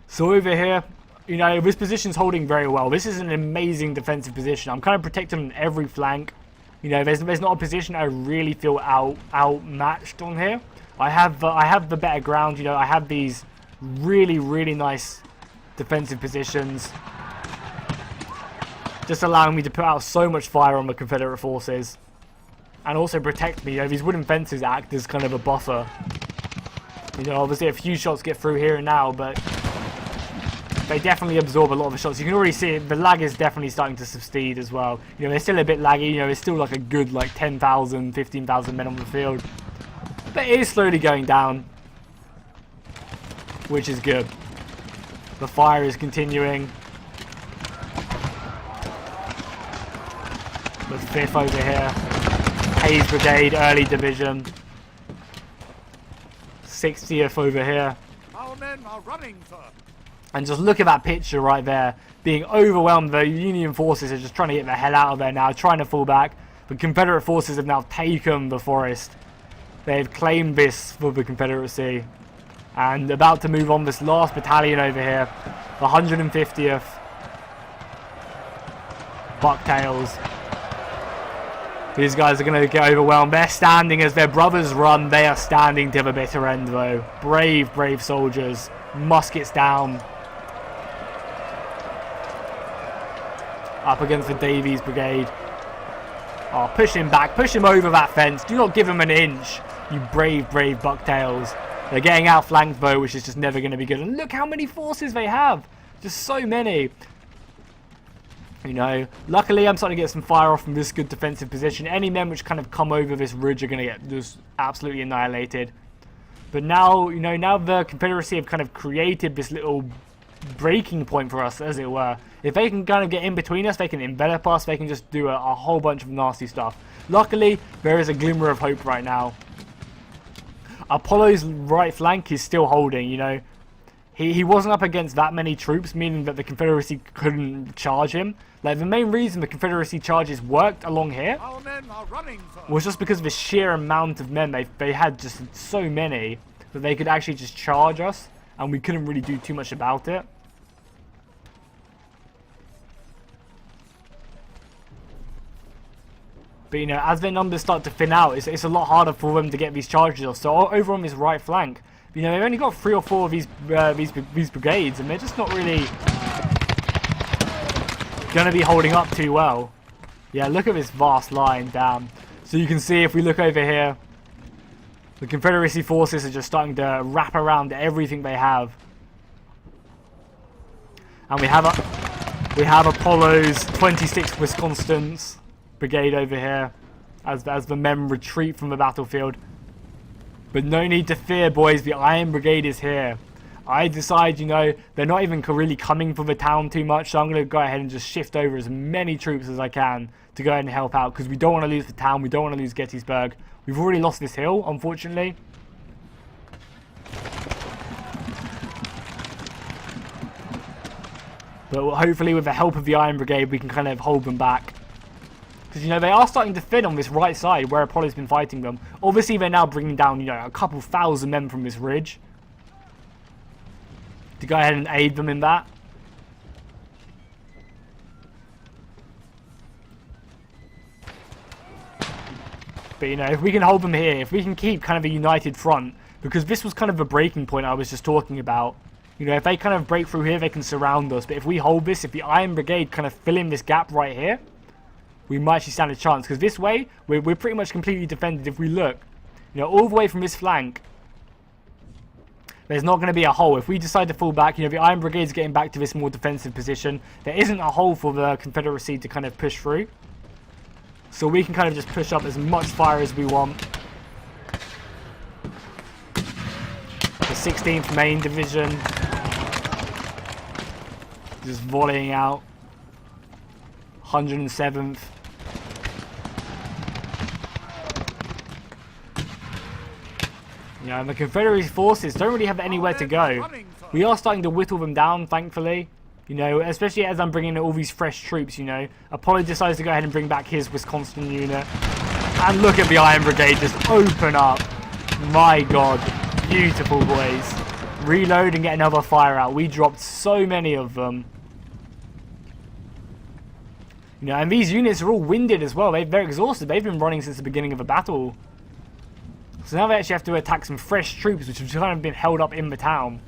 So over here, you know, this position's holding very well. This is an amazing defensive position. I'm kind of protecting on every flank. You know, there's not a position I really feel outmatched on here. I have the better ground. You know, I have these really, really nice defensive positions, just allowing me to put out so much fire on the Confederate forces, and also protect me. You know, these wooden fences act as kind of a buffer. You know, obviously a few shots get through here and now, but they definitely absorb a lot of the shots. You can already see it, the lag is definitely starting to subside as well. You know, they're still a bit laggy. You know, it's still like a good 10,000, 15,000 men on the field. But it is slowly going down, which is good. The fire is continuing. The 5th over here. Hayes Brigade, early division. 60th over here. Our men are running, sir. And just look at that picture right there. Being overwhelmed. The Union forces are just trying to get the hell out of there now. Trying to fall back. The Confederate forces have now taken the forest. They've claimed this for the Confederacy. And about to move on this last battalion over here. The 150th. Bucktails. These guys are going to get overwhelmed. They're standing as their brothers run. They are standing to the bitter end though. Brave, brave soldiers. Muskets down. Up against the Davies Brigade. Oh, push him back. Push him over that fence. Do not give him an inch. You brave, brave Bucktails. They're getting outflanked though, which is just never going to be good. And look how many forces they have. Just so many. You know, luckily I'm starting to get some fire off from this good defensive position. Any men which kind of come over this ridge are going to get just absolutely annihilated. But now, you know, now the Confederacy have kind of created this little breaking point for us, as it were. If they can kind of get in between us, they can envelop us, they can just do a whole bunch of nasty stuff. Luckily, there is a glimmer of hope right now. Apollo's right flank is still holding, you know. He wasn't up against that many troops, meaning that the Confederacy couldn't charge him. Like, the main reason the Confederacy charges worked along here was just because of the sheer amount of men. They had just so many that they could actually just charge us, and we couldn't really do too much about it. But, you know, as their numbers start to thin out, it's a lot harder for them to get these charges off. So over on this right flank, you know, they've only got 3 or 4 of these brigades, and they're just not really going to be holding up too well. Yeah, look at this vast line, damn. So you can see if we look over here, the Confederacy forces are just starting to wrap around everything they have. And we have Apollo's 26th Wisconsin's brigade over here as the men retreat from the battlefield. But no need to fear, boys, the Iron Brigade is here. I decide, you know, they're not even really coming for the town too much, so I'm going to go ahead and just shift over as many troops as I can to go ahead and help out, because we don't want to lose the town, we don't want to lose Gettysburg. We've already lost this hill, unfortunately. But hopefully with the help of the Iron Brigade, we can kind of hold them back. Because, you know, they are starting to thin on this right side where Apollo's been fighting them. Obviously, they're now bringing down, you know, a couple thousand men from this ridge to go ahead and aid them in that. But, you know, if we can hold them here, if we can keep kind of a united front, because this was kind of the breaking point I was just talking about. You know, if they kind of break through here, they can surround us. But if we hold this, if the Iron Brigade kind of fill in this gap right here, we might actually stand a chance. Because this way, we're pretty much completely defended. If we look, you know, all the way from this flank, there's not going to be a hole. If we decide to fall back, you know, the Iron Brigade's getting back to this more defensive position. There isn't a hole for the Confederacy to kind of push through. So we can kind of just push up as much fire as we want. The 16th Main Division just volleying out. 107th. You know, and the Confederate forces don't really have anywhere to go. We are starting to whittle them down, thankfully. You know, especially as I'm bringing in all these fresh troops, you know. Apollo decides to go ahead and bring back his Wisconsin unit. And look at the Iron Brigade just open up. My God. Beautiful, boys. Reload and get another fire out. We dropped so many of them. You know, and these units are all winded as well. They're exhausted. They've been running since the beginning of the battle. So now they actually have to attack some fresh troops, which have kind of been held up in the town.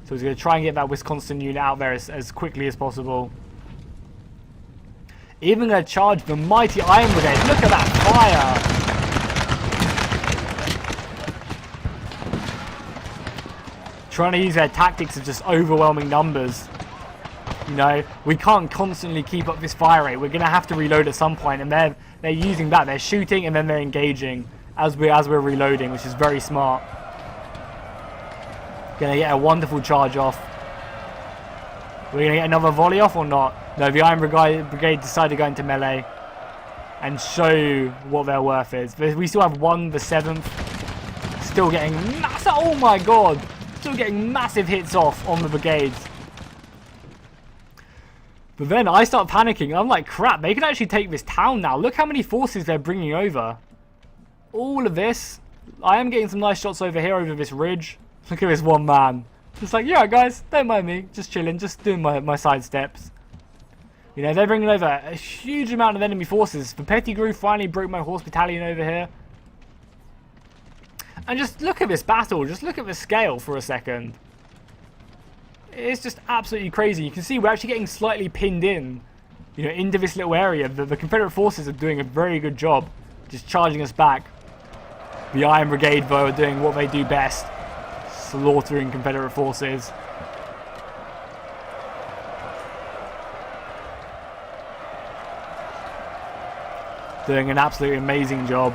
So he's going to try and get that Wisconsin unit out there as quickly as possible. Even going to charge the mighty Iron Brigade. Look at that fire! Trying to use their tactics of just overwhelming numbers. You know, we can't constantly keep up this fire rate. We're going to have to reload at some point, and they're using that. They're shooting and then they're engaging as we're reloading, which is very smart. Gonna get a wonderful charge off. We're gonna get another volley off or not? No, the Iron Brigade decided to go into melee and show what their worth is. We still have the 7th. Still getting massive. Oh my God! Still getting massive hits off on the brigades. But then I start panicking. I'm like, crap! They can actually take this town now. Look how many forces they're bringing over. All of this. I am getting some nice shots over here over this ridge. Look at this one man. Just like, yeah, guys, don't mind me. Just chilling, just doing my side steps. You know, they're bringing over a huge amount of enemy forces. The Pettigrew finally broke my horse battalion over here. And just look at this battle. Just look at the scale for a second. It's just absolutely crazy. You can see we're actually getting slightly pinned in, you know, into this little area. The Confederate forces are doing a very good job just charging us back. The Iron Brigade, though, are doing what they do best. Slaughtering Confederate forces. Doing an absolutely amazing job.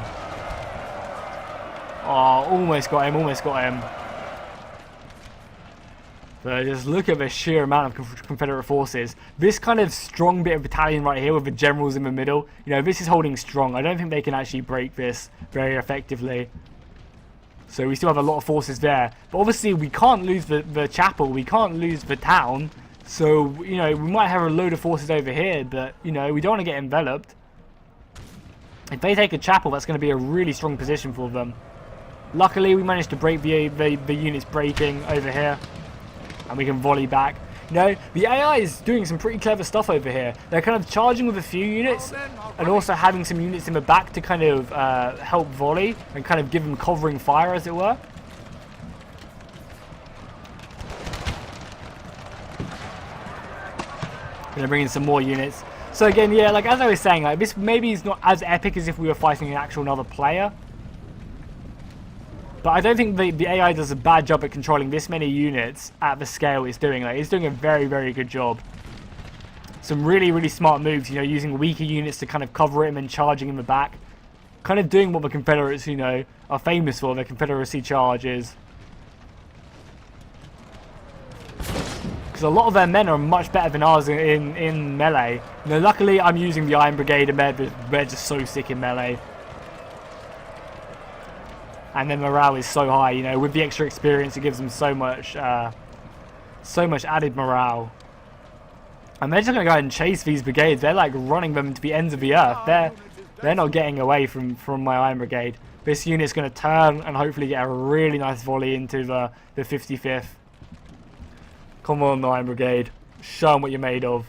Oh, almost got him. But just look at the sheer amount of Confederate forces. This kind of strong bit of battalion right here with the generals in the middle, you know, this is holding strong. I don't think they can actually break this very effectively. So we still have a lot of forces there. But obviously we can't lose the chapel. We can't lose the town. So, you know, we might have a load of forces over here. But, you know, we don't want to get enveloped. If they take a chapel, that's going to be a really strong position for them. Luckily, we managed to break the units breaking over here. And we can volley back. You know, the AI is doing some pretty clever stuff over here. They're kind of charging with a few units and also having some units in the back to kind of help volley and kind of give them covering fire, as it were. Gonna bring in some more units. So again, yeah, like as I was saying, like this maybe is not as epic as if we were fighting an actual another player. But I don't think the AI does a bad job at controlling this many units at the scale it's doing. Like, it's doing a very, very good job. Some really, really smart moves, you know, using weaker units to kind of cover it and then charging in the back. Kind of doing what the Confederates, you know, are famous for, their Confederacy charges. Because a lot of their men are much better than ours in melee. You know, luckily, I'm using the Iron Brigade and they're just so sick in melee. And their morale is so high, you know, with the extra experience, it gives them so much added morale. And they're just going to go ahead and chase these brigades. They're like running them to the ends of the earth. They're not getting away from my Iron Brigade. This unit's going to turn and hopefully get a really nice volley into the 55th. Come on, Iron Brigade. Show them what you're made of.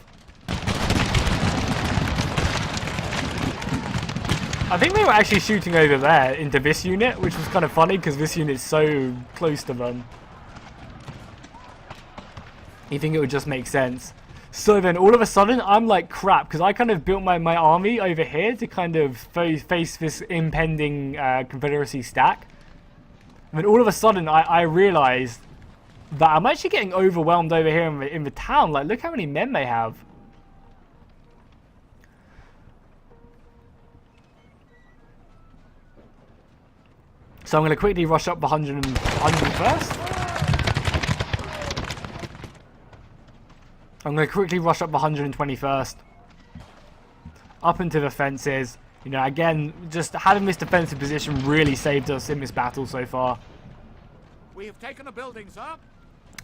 I think they were actually shooting over there into this unit, which was kind of funny because this unit's so close to them. You think it would just make sense. So then all of a sudden I'm like, crap, because I kind of built my army over here to kind of face this impending Confederacy stack. And then all of a sudden I realized that I'm actually getting overwhelmed over here in the town. Like, look how many men they have. So I'm going to quickly rush up the 101st. I'm going to quickly rush up the 121st. Up into the fences. You know, again, just having this defensive position really saved us in this battle so far. We have taken a building, sir.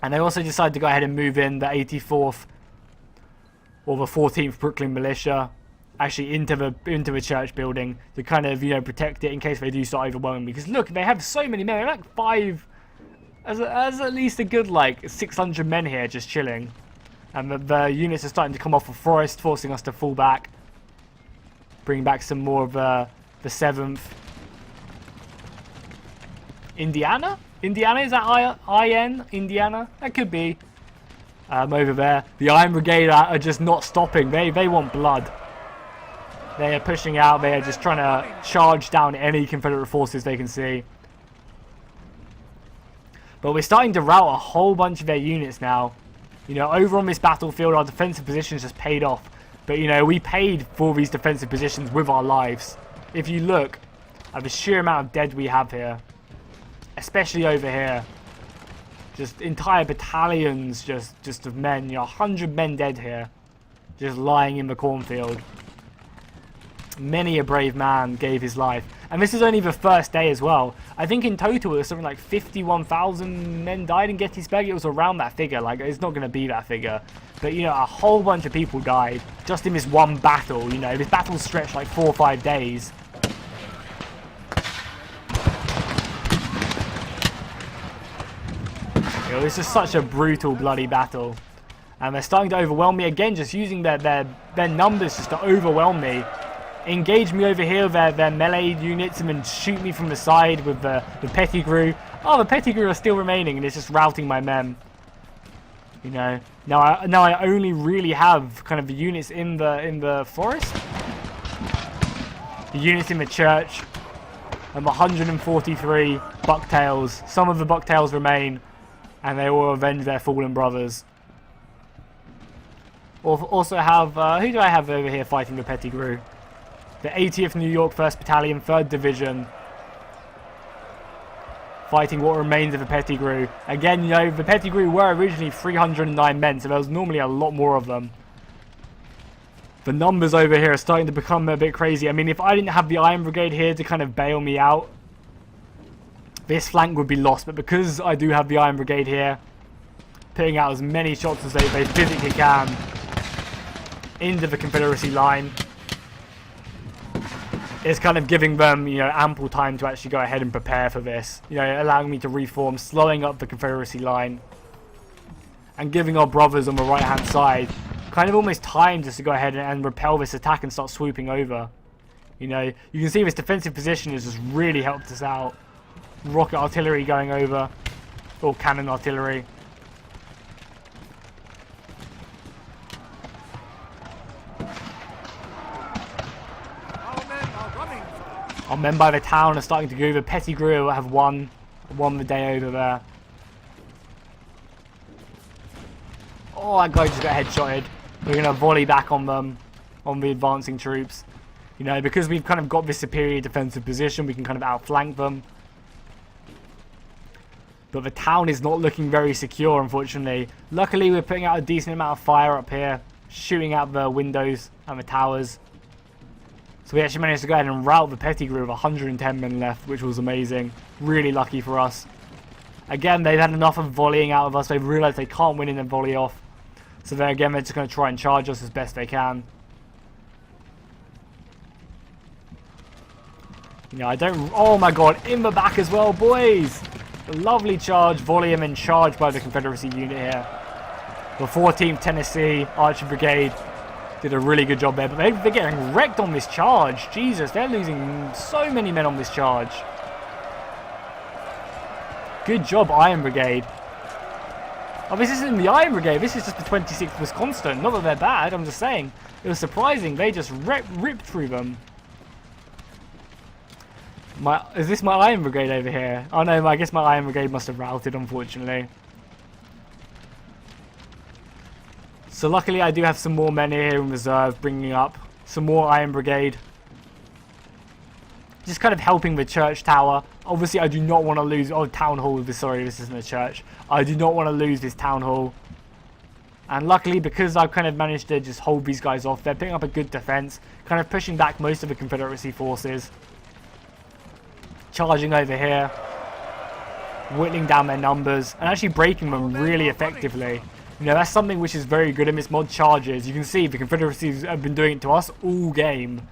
And they also decided to go ahead and move in the 84th or the 14th Brooklyn Militia actually into the church building to kind of, you know, protect it in case they do start overwhelming. Because look, they have so many men. They're like five, as at least a good like 600 men here just chilling. And the units are starting to come off of forest, forcing us to fall back. Bring back some more of the 7th. Indiana? Indiana? Is that IN? Indiana? That could be. Over there. The Iron Brigade are just not stopping. They want blood. They are pushing out. They are just trying to charge down any Confederate forces they can see. But we're starting to rout a whole bunch of their units now. You know, over on this battlefield, our defensive positions just paid off. But, you know, we paid for these defensive positions with our lives. If you look at the sheer amount of dead we have here, especially over here, just entire battalions just of men, you know, 100 men dead here, just lying in the cornfield. Many a brave man gave his life. And this is only the first day as well. I think in total it was something like 51,000 men died in Gettysburg. It was around that figure. Like, it's not going to be that figure. But, you know, a whole bunch of people died just in this one battle. You know, this battle stretched like 4 or 5 days. It was just such a brutal, bloody battle. And they're starting to overwhelm me again, just using their numbers just to overwhelm me. Engage me over here with their melee units and then shoot me from the side with the Pettigrew. Oh, the Pettigrew are still remaining and it's just routing my men. You know, now I only really have kind of the units in the forest, the units in the church, and 143 bucktails. Some of the bucktails remain, and they will avenge their fallen brothers. Also have who do I have over here fighting the Pettigrew? The 80th New York 1st Battalion, 3rd Division, fighting what remains of the Pettigrew. Again, you know, the Pettigrew were originally 309 men, so there was normally a lot more of them. The numbers over here are starting to become a bit crazy. I mean, if I didn't have the Iron Brigade here to kind of bail me out, this flank would be lost. But because I do have the Iron Brigade here, putting out as many shots as they physically can into the Confederacy line, it's kind of giving them, you know, ample time to actually go ahead and prepare for this. You know, allowing me to reform, slowing up the Confederacy line, and giving our brothers on the right-hand side kind of almost time just to go ahead and repel this attack and start swooping over. You know, you can see this defensive position has just really helped us out. Rocket artillery going over, or cannon artillery. Our men by the town are starting to go. The Pettigrew have won the day over there. Oh, that guy just got headshotted. We're going to volley back on them, on the advancing troops. You know, because we've kind of got this superior defensive position, we can kind of outflank them. But the town is not looking very secure, unfortunately. Luckily, we're putting out a decent amount of fire up here, shooting out the windows and the towers. So we actually managed to go ahead and rout the Pettigrew with 110 men left, which was amazing. Really lucky for us. Again, they've had enough of volleying out of us. They've realised they can't win in and volley off. So then again, they're just going to try and charge us as best they can. You know, I don't... Oh my god, in the back as well, boys! A lovely charge, volley and then charge by the Confederacy unit here. The 14th Tennessee Archer Brigade did a really good job there, but they're getting wrecked on this charge. Jesus, they're losing so many men on this charge. Good job, Iron Brigade. Oh, this isn't the Iron Brigade. This is just the 26th Wisconsin. Not that they're bad. I'm just saying. It was surprising. They just ripped through them. Is this my Iron Brigade over here? Oh no, I guess my Iron Brigade must have routed, unfortunately. So luckily I do have some more men here in reserve, bringing up some more Iron Brigade. Just kind of helping the church tower. Obviously I do not want to lose... Oh, town hall. Sorry, this isn't a church. I do not want to lose this town hall. And luckily, because I've kind of managed to just hold these guys off, they're putting up a good defense. Kind of pushing back most of the Confederacy forces. Charging over here. Whittling down their numbers. And actually breaking them really effectively. You know, that's something which is very good in this mod, charges. You can see the Confederacies have been doing it to us all game.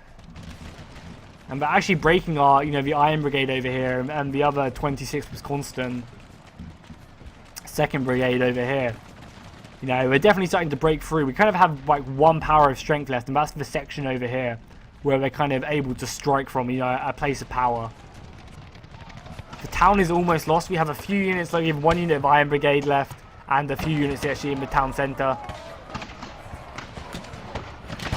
And we're actually breaking our, you know, the Iron Brigade over here and the other 26th Wisconsin 2nd Brigade over here. You know, we're definitely starting to break through. We kind of have like one power of strength left, and that's the section over here where we're kind of able to strike from, you know, a place of power. The town is almost lost. We have a few units, like we have one unit of Iron Brigade left and a few units actually in the town centre.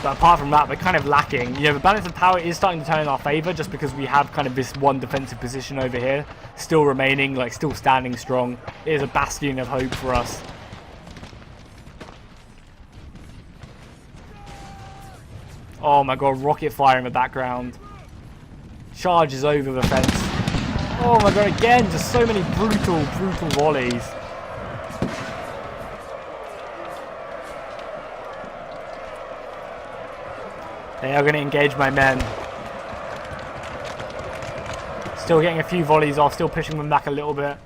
But apart from that, we're kind of lacking. You know, the balance of power is starting to turn in our favour just because we have kind of this one defensive position over here still remaining, like still standing strong. It is a bastion of hope for us. Oh my god, rocket fire in the background. Charges over the fence. Oh my god, again, just so many brutal volleys. They are going to engage my men. Still getting a few volleys off, still pushing them back a little bit.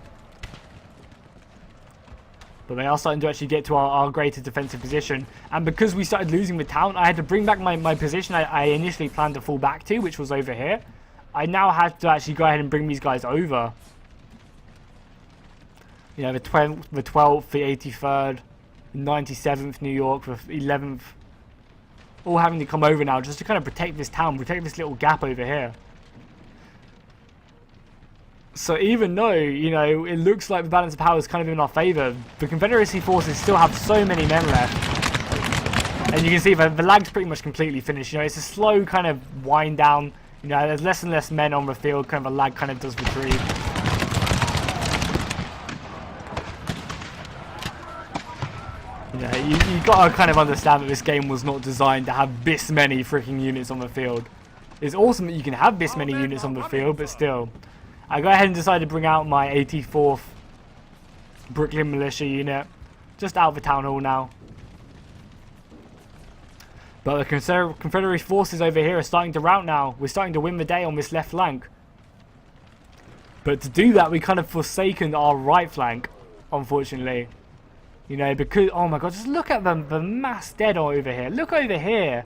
But they are starting to actually get to our greater defensive position. And because we started losing the town, I had to bring back my position I initially planned to fall back to, which was over here. I now had to actually go ahead and bring these guys over. You know, the 12th, the 83rd, the 97th New York, the 11th. All having to come over now just to kind of protect this town, protect this little gap over here. So even though, you know, it looks like the balance of power is kind of in our favour, the Confederacy forces still have so many men left. And you can see that the lag's pretty much completely finished. You know, it's a slow kind of wind down. You know, there's less and less men on the field, kind of a lag kind of does retreat. You know, you gotta kind of understand that this game was not designed to have this many freaking units on the field. It's awesome that you can have this many units on the field, but still. I go ahead and decide to bring out my 84th Brooklyn Militia unit. Just out of the town hall now. But the Confederate forces over here are starting to rout now. We're starting to win the day on this left flank. But to do that, we kind of forsaken our right flank, unfortunately. You know, because, oh my god, just look at the mass dead over here. Look over here.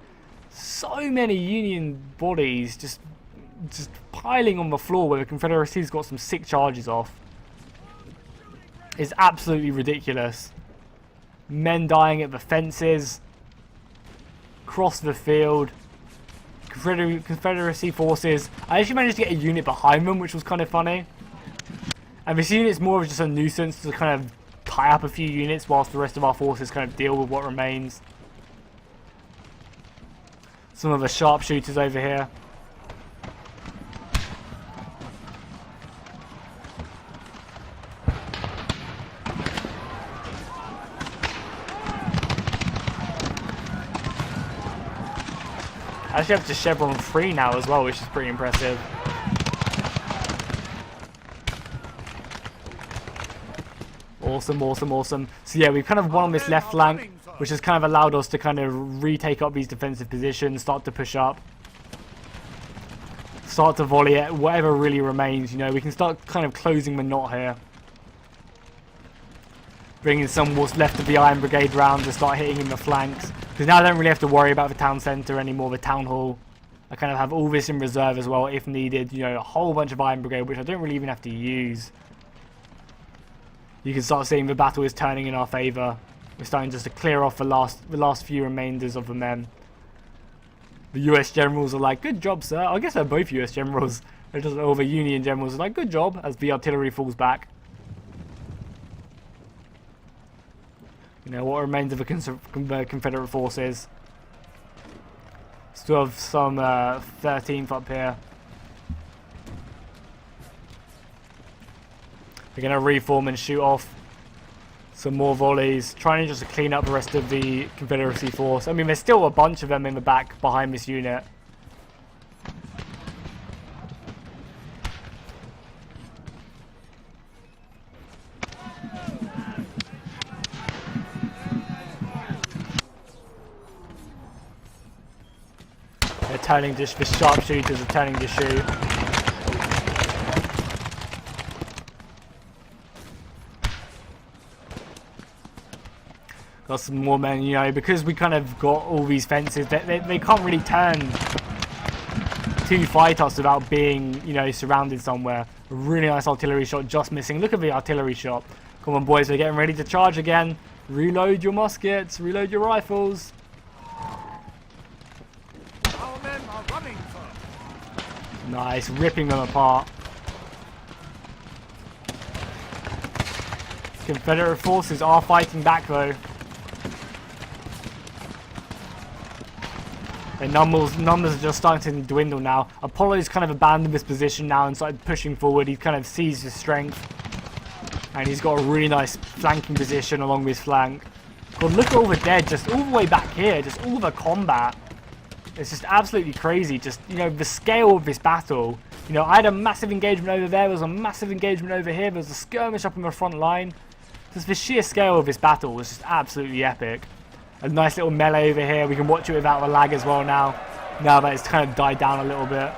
So many Union bodies just piling on the floor where the Confederacy's got some sick charges off. It's absolutely ridiculous. Men dying at the fences. Across the field. Confederacy forces. I actually managed to get a unit behind them, which was kind of funny. And this unit's more of just a nuisance to kind of tie up a few units whilst the rest of our forces kind of deal with what remains. Some of the sharpshooters over here. I actually have to Chevron 3 now as well, which is pretty impressive. Awesome, awesome, awesome. So yeah, we've kind of won on this left flank, which has kind of allowed us to kind of retake up these defensive positions, start to push up. Start to volley at whatever really remains, you know, we can start kind of closing the knot here. Bringing some what's left of the Iron Brigade round to start hitting in the flanks. Because now I don't really have to worry about the town centre anymore, the town hall. I kind of have all this in reserve as well if needed. You know, a whole bunch of Iron Brigade, which I don't really even have to use. You can start seeing the battle is turning in our favour. We're starting just to clear off the last few remainders of the men. The US generals are like, good job, sir. I guess they're both US generals. They're just all the Union generals are like, good job, as the artillery falls back. You know, what remains of the Confederate forces. Still have some 13th up here. They're going to reform and shoot off some more volleys, trying just to clean up the rest of the Confederacy force. I mean, there's still a bunch of them in the back behind this unit. They're turning just, the sharpshooters are turning to shoot. Got some more men, you know, because we kind of got all these fences, they can't really turn to fight us without being, you know, surrounded somewhere. A really nice artillery shot, just missing. Look at the artillery shot. Come on, boys, we're getting ready to charge again. Reload your muskets, reload your rifles. Our men are running, sir. Nice, ripping them apart. Confederate forces are fighting back, though. The numbers are just starting to dwindle now. Apollo's kind of abandoned this position now and started pushing forward. He kind of seized his strength. And he's got a really nice flanking position along this flank. God, look at all the dead just all the way back here. Just all the combat. It's just absolutely crazy. Just, you know, the scale of this battle. You know, I had a massive engagement over there. There was a massive engagement over here. There was a skirmish up in the front line. Just the sheer scale of this battle was just absolutely epic. A nice little melee over here. We can watch it without the lag as well now that it's kind of died down a little bit.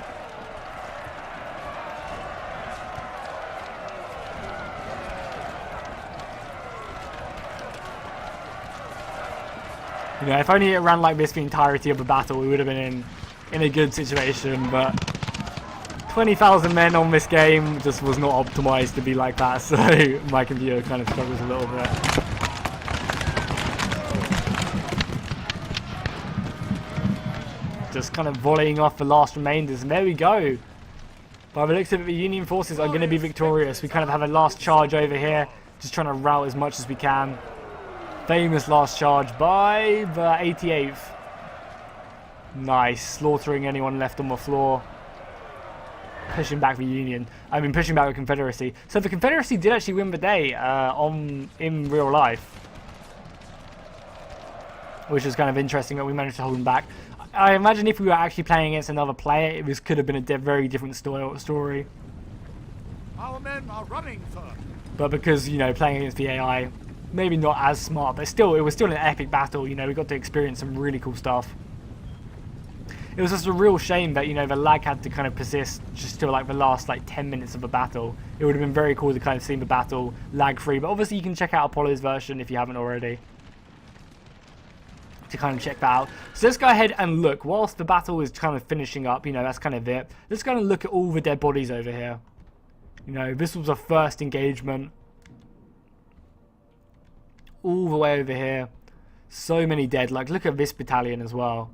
You know, if only it ran like this the entirety of the battle, we would have been in a good situation, but 20,000 men on this game just was not optimized to be like that, so my computer kind of struggles a little bit. Just kind of volleying off the last remainders, and there we go. By the looks of it, the Union forces are going to be victorious. We kind of have a last charge over here, just trying to rout as much as we can. Famous last charge by the 88th. Nice, slaughtering anyone left on the floor. Pushing back the Union. I mean, pushing back the Confederacy. So the Confederacy did actually win the day in real life, which is kind of interesting that we managed to hold them back. I imagine if we were actually playing against another player, this could have been a very different story. Our men are running, sir. But because, you know, playing against the AI, maybe not as smart, but still, it was still an epic battle. You know, we got to experience some really cool stuff. It was just a real shame that, you know, the lag had to kind of persist just till like the last like 10 minutes of the battle. It would have been very cool to kind of see the battle lag free, but obviously you can check out Apollo's version if you haven't already, to kind of check that out. So let's go ahead and look, whilst the battle is kind of finishing up, you know, that's kind of it. Let's go and look at all the dead bodies over here. You know, this was the first engagement. All the way over here. So many dead. Like, look at this battalion as well.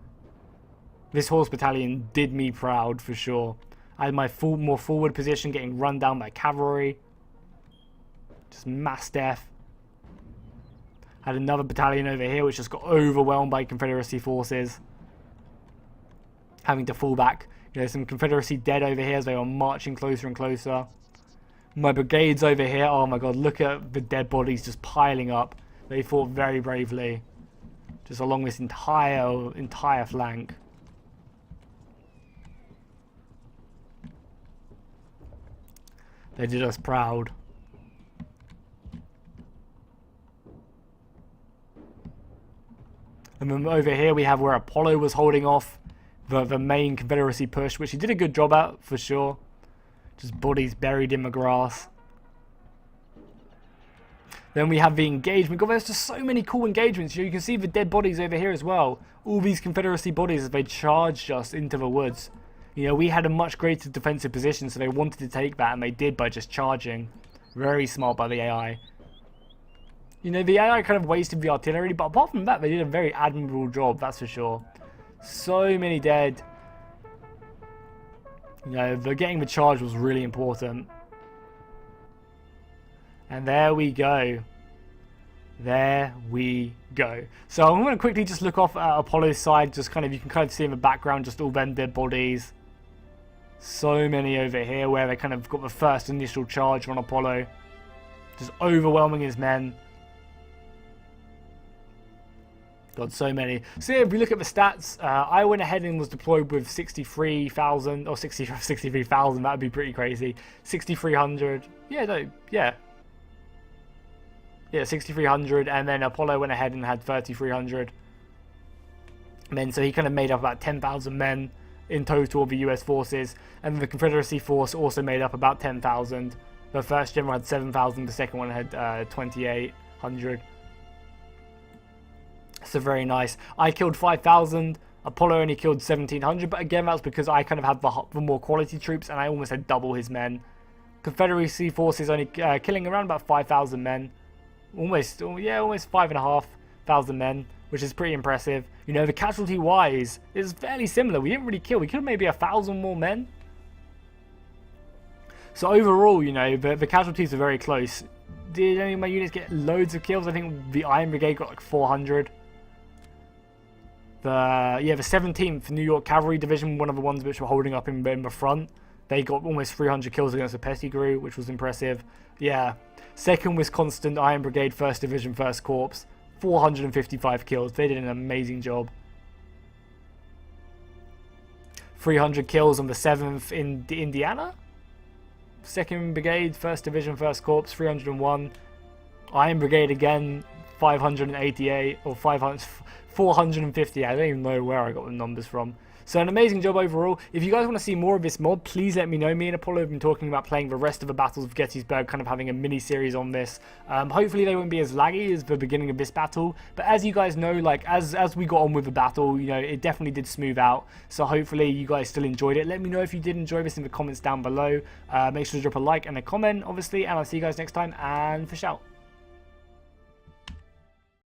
This horse battalion did me proud for sure. I had my more forward position getting run down by cavalry. Just mass death. Had another battalion over here which just got overwhelmed by Confederacy forces, having to fall back. You know, some Confederacy dead over here as they were marching closer and closer. My brigades over here, oh my god, look at the dead bodies just piling up. They fought very bravely, just along this entire flank. They did us proud. And then over here we have where Apollo was holding off the main Confederacy push, which he did a good job at, for sure. Just bodies buried in the grass. Then we have the engagement. God, there's just so many cool engagements. You can see the dead bodies over here as well. All these Confederacy bodies as they charged us into the woods. You know, we had a much greater defensive position, so they wanted to take that, and they did by just charging. Very smart by the AI. You know, the AI kind of wasted the artillery, but apart from that, they did a very admirable job, that's for sure. So many dead. You know, getting the charge was really important. And there we go. There we go. So I'm going to quickly just look off at Apollo's side. Just kind of, you can kind of see in the background just all them dead bodies. So many over here where they kind of got the first initial charge on Apollo. Just overwhelming his men. God, so many. So yeah, if we look at the stats, I went ahead and was deployed with 63,000 or 63,000. That would be pretty crazy. 6,300. Yeah, no, yeah. Yeah, 6,300, and then Apollo went ahead and had 3,300 men, so he kind of made up about 10,000 men in total of the US forces, and the Confederacy force also made up about 10,000. The first general had 7,000, the second one had 2,800. So very nice. I killed 5,000, Apollo only killed 1,700, but again, that's because I kind of had the more quality troops, and I almost had double his men. Confederacy forces only killing around about 5,000 men. Almost 5,500 men, which is pretty impressive. You know, the casualty wise is fairly similar. We didn't really kill. We killed maybe 1,000 more men. So overall, you know, the casualties are very close. Did any of my units get loads of kills? I think the Iron Brigade got like 400. The 17th New York Cavalry Division, one of the ones which were holding up in the front, they got almost 300 kills against the Pettigrew, which was impressive. Yeah. 2nd Wisconsin Iron Brigade, 1st Division, 1st Corps, 455 kills. They did an amazing job. 300 kills on the 7th in Indiana. 2nd Brigade, 1st Division, 1st Corps, 301. Iron Brigade again, 588 or 450. I don't even know where I got the numbers from. So an amazing job overall. If you guys want to see more of this mod, please let me know. Me and Apollo have been talking about playing the rest of the battles of Gettysburg, kind of having a mini series on this. Hopefully they won't be as laggy as the beginning of this battle, but as you guys know, like as we got on with the battle, you know, it definitely did smooth out. So hopefully you guys still enjoyed it. Let me know if you did enjoy this in the comments down below. Make sure to drop a like and a comment, obviously, and I'll see you guys next time, and fish out.